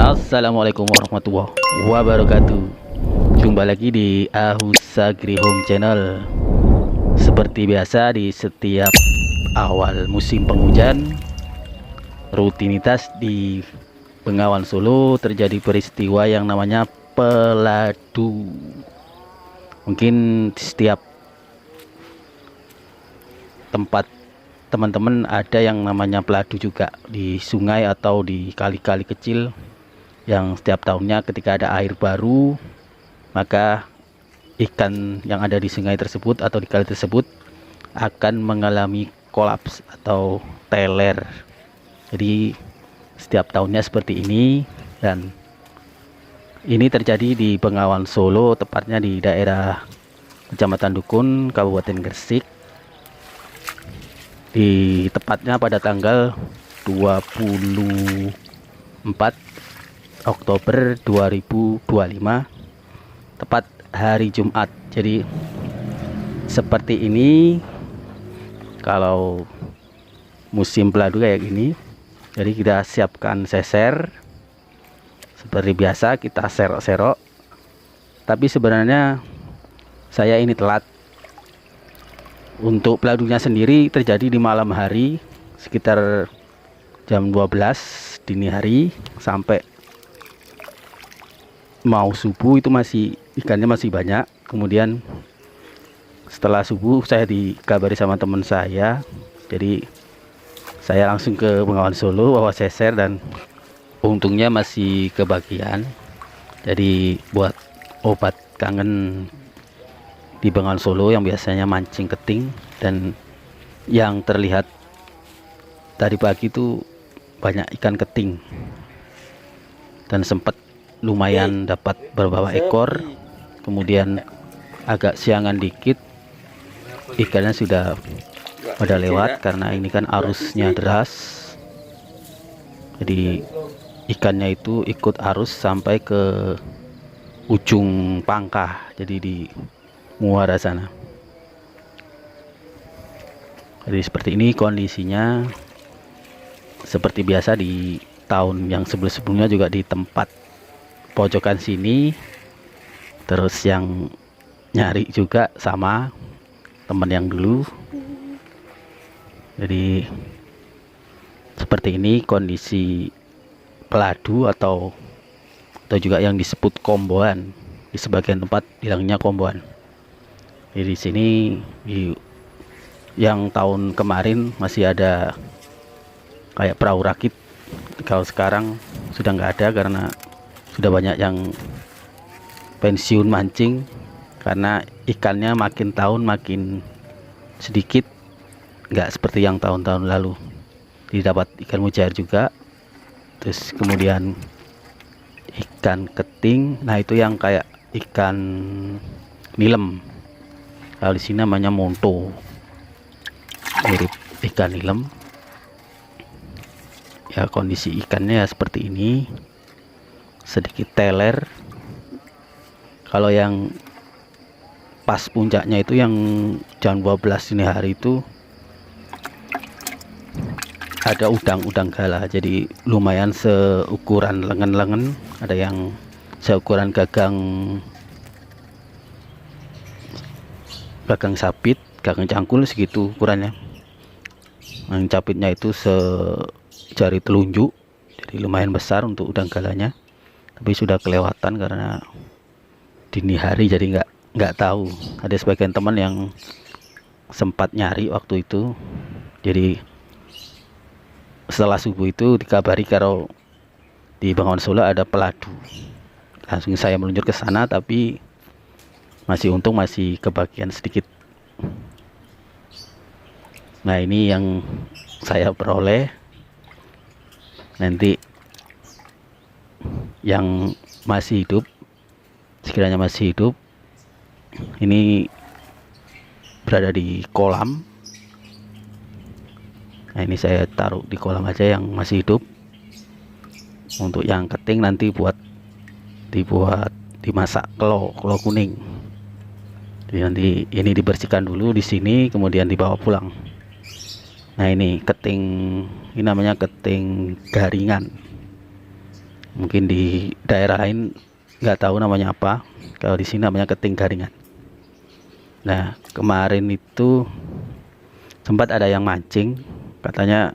Assalamualaikum warahmatullahi wabarakatuh. Jumpa lagi di Ahusagri Home Channel. Seperti biasa di setiap awal musim penghujan, rutinitas di Bengawan Solo terjadi peristiwa yang namanya peladu. Mungkin di setiap tempat teman-teman ada yang namanya peladu juga di sungai atau di kali-kali kecil, yang setiap tahunnya ketika ada air baru, maka ikan yang ada di sungai tersebut atau di kali tersebut akan mengalami kolaps atau teler. Jadi setiap tahunnya seperti ini, dan ini terjadi di Bengawan Solo, tepatnya di daerah Kecamatan Dukun, Kabupaten Gresik. Di tepatnya pada tanggal 24 Oktober 2025, tepat hari Jumat. Jadi seperti ini kalau musim peladu kayak gini. Jadi kita siapkan seser seperti biasa, kita serok-serok. Tapi sebenarnya saya ini telat. Untuk peladunya sendiri terjadi di malam hari, sekitar jam 12 dini hari sampai mau subuh itu masih ikannya masih banyak. Kemudian setelah subuh saya dikabari sama teman saya, jadi saya langsung ke Bengawan Solo bawa seser, dan untungnya masih kebagian. Jadi buat obat kangen di Bengawan Solo yang biasanya mancing keting, dan yang terlihat tadi pagi itu banyak ikan keting, dan sempat lumayan dapat beberapa ekor. Kemudian agak siangan dikit ikannya sudah pada lewat karena ini kan arusnya deras, jadi ikannya itu ikut arus sampai ke ujung pangkah, jadi di muara sana. Jadi seperti ini kondisinya. Seperti biasa di tahun yang sebelum-sebelumnya juga di tempat pojokan sini. Terus yang nyari juga sama teman yang dulu. Jadi seperti ini kondisi peladu atau juga yang disebut komboan. Di sebagian tempat bilangnya komboan. Jadi di sini yang tahun kemarin masih ada kayak perahu rakit, kalau sekarang sudah nggak ada karena sudah banyak yang pensiun mancing, karena ikannya makin tahun makin sedikit, nggak seperti yang tahun-tahun lalu. Didapat ikan mujair juga, terus kemudian ikan keting. Nah itu yang kayak ikan nilem, kalau di sini namanya monto, mirip ikan nilem. Ya kondisi ikannya ya seperti ini, sedikit teler. Kalau yang pas puncaknya itu yang jam 12 dini hari itu ada udang gala, jadi lumayan seukuran lengan-lengan, ada yang seukuran gagang sapit, gagang cangkul segitu ukurannya. Yang capitnya itu sejari telunjuk, jadi lumayan besar untuk udang galanya. Tapi sudah kelewatan karena dini hari, jadi nggak tahu. Ada sebagian teman yang sempat nyari waktu itu, jadi setelah subuh itu dikabari kalau di Bengawan Solo ada peladu. Langsung saya meluncur ke sana, tapi masih untung masih kebagian sedikit. Nah ini yang saya peroleh. Nanti yang masih hidup, sekiranya masih hidup, ini berada di kolam. Nah ini saya taruh di kolam aja yang masih hidup. Untuk yang keting nanti dibuat dimasak kelo kuning. Jadi nanti ini dibersihkan dulu di sini, kemudian dibawa pulang. Nah ini keting, ini namanya keting garingan. Mungkin di daerah lain nggak tahu namanya apa. Kalau di sini namanya keting garingan. Nah, kemarin itu sempat ada yang mancing, katanya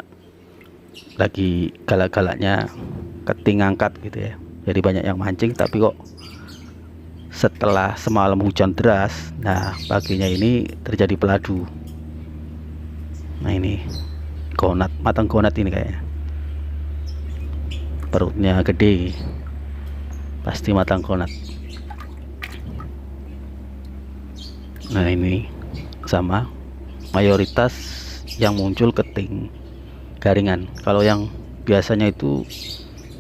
lagi galak-galaknya keting angkat gitu ya. Jadi banyak yang mancing, tapi kok setelah semalam hujan deras, nah paginya ini terjadi peladu. Nah ini gonat, matang gonat ini kayaknya. Perutnya gede, pasti matang gonat. Nah ini sama, mayoritas yang muncul keting garingan. Kalau yang biasanya itu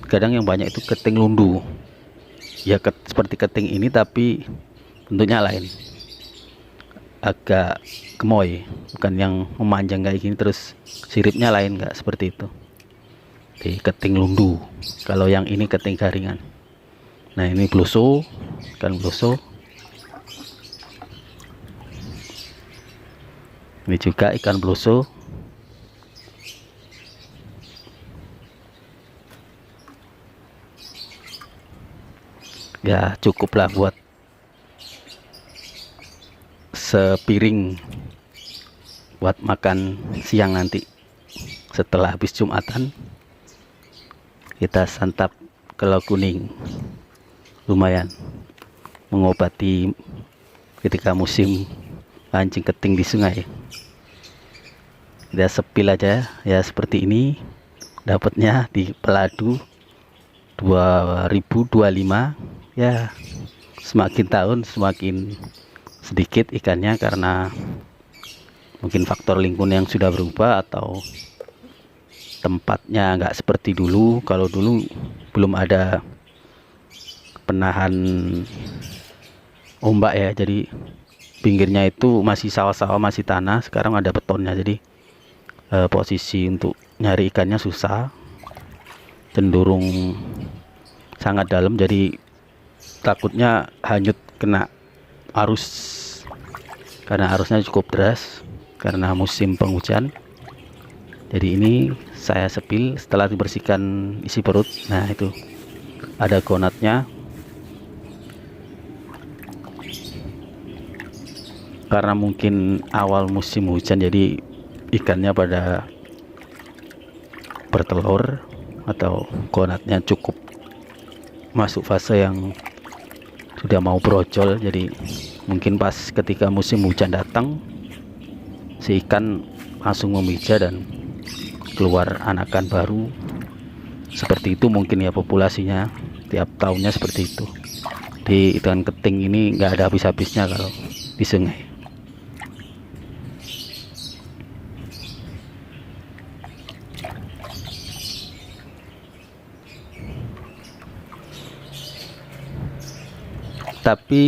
kadang yang banyak itu keting lundu ya, seperti keting ini tapi bentuknya lain, agak gemoy, bukan yang memanjang kayak gini terus siripnya lain, enggak seperti itu di keting lundu. Kalau yang ini keting garingan. Nah ini bluso, ikan bluso. Ini juga ikan bluso. Ya cukuplah buat sepiring buat makan siang nanti. Setelah habis Jumatan kita santap kelor kuning, lumayan mengobati ketika musim pancing keting di sungai. Kita sepil aja ya seperti ini, dapatnya di peladu 2025 ya. Semakin tahun semakin sedikit ikannya karena mungkin faktor lingkungan yang sudah berubah atau tempatnya nggak seperti dulu. Kalau dulu belum ada penahan ombak ya, jadi pinggirnya itu masih sawah-sawah, masih tanah. Sekarang ada betonnya, jadi posisi untuk nyari ikannya susah, cenderung sangat dalam, jadi takutnya hanyut kena arus karena arusnya cukup deras karena musim penghujan. Jadi ini saya sepil setelah dibersihkan isi perut. Nah itu ada gonatnya, karena mungkin awal musim hujan jadi ikannya pada bertelur atau gonatnya cukup masuk fase yang sudah mau brojol. Jadi mungkin pas ketika musim hujan datang si ikan langsung memija dan keluar anakan baru. Seperti itu mungkin ya populasinya tiap tahunnya seperti itu. Di ikan keting ini nggak ada habis-habisnya kalau di sungai. Tapi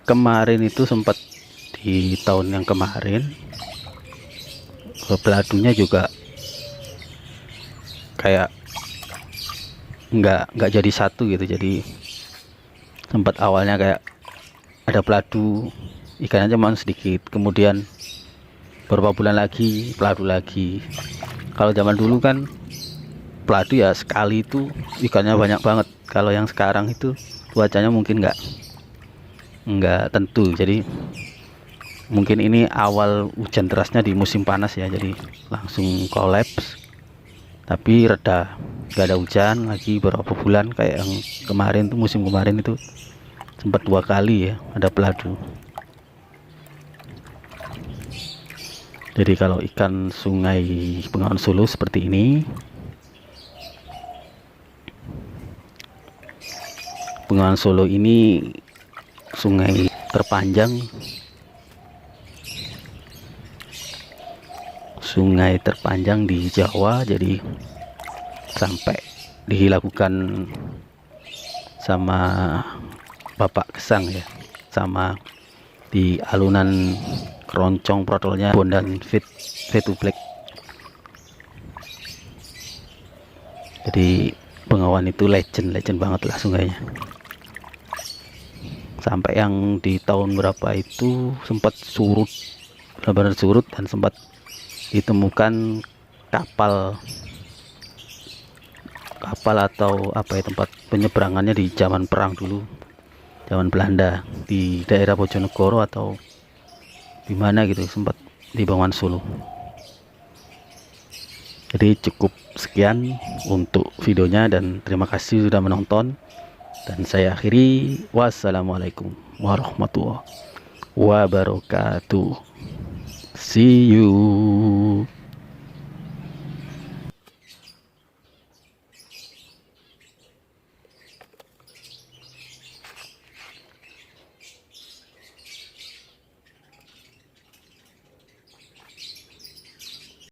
kemarin itu sempat, di tahun yang kemarin peladunya juga kayak nggak jadi satu gitu. Jadi sempat awalnya kayak ada peladu, ikannya cuma sedikit, kemudian beberapa bulan lagi peladu lagi. Kalau zaman dulu kan peladu ya sekali itu ikannya banyak banget. Kalau yang sekarang itu cuacanya mungkin nggak tentu, jadi mungkin ini awal hujan derasnya di musim panas ya, jadi langsung kolaps. Tapi reda, nggak ada hujan lagi beberapa bulan. Kayak yang kemarin tuh, musim kemarin itu sempat 2 kali ya ada peladu. Jadi kalau ikan sungai Bengawan Solo seperti ini. Bengawan Solo ini sungai terpanjang di Jawa, jadi sampai dilakukan sama Bapak Gesang ya, sama di alunan keroncong protolnya Bondan V2 Black. Jadi Bengawan itu legend banget lah sungainya. Sampai yang di tahun berapa itu sempat surut, benar-benar surut, dan sempat ditemukan kapal kapal atau apa ya, tempat penyeberangannya di zaman perang dulu, zaman Belanda, di daerah Bojonegoro atau di mana gitu, sempat di Bengawan Solo. Jadi cukup sekian untuk videonya dan terima kasih sudah menonton, dan saya akhiri. Wassalamualaikum warahmatullahi wabarakatuh. See you.